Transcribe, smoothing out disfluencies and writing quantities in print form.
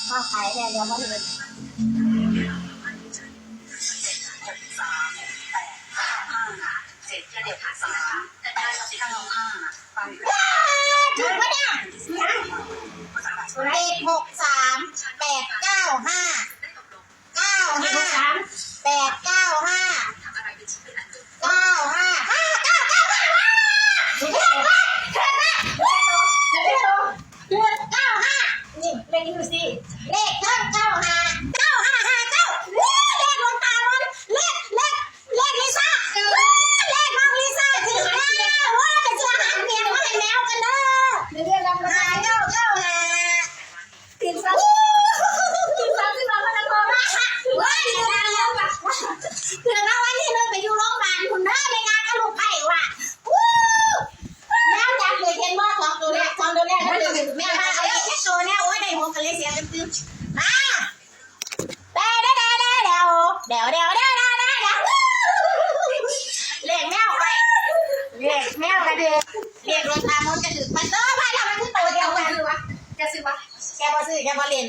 ข้าวขายแต่เดี๋ยวมาเห็น7 จะเด็ก3แต่ได้เราตั้งเอา5ฟังถูกปะเนี่ยเลข63 895 นี่เลขนี้ดูสิเลข95 เลขลงตามันเลขลิซ่าเลขน้องลิซ่าถึงแล้วว่าจะเชื่อหางเมียว่าให้แมวกันเด้อเดี๋ยวเรามา995ถึงซ้ำขึ้นมาพนักงานว่าเดี๋ยวเผื่อเราวันที่นึงไปอยู่โรงพยาบาลคุณเด้อในงานกระลูกไผ่ว่ะแล้วจับเลยเห็นว่า2 ตัวแรกก็คือแม่มาเอาแค่ตัวเนี้ยโอ้ยได้หัวกันเลยเสียกันตึ้มมาเดี๋ยวเลี้ยงแมวไปเลี้ยงแมวกระเดือกเลี้ยงรถตามมดกระถึกมันเตอร์ไปทำไมคือตัวเดียวกันแกซื้อปะแกบ่ซื้อแกบ่เล่น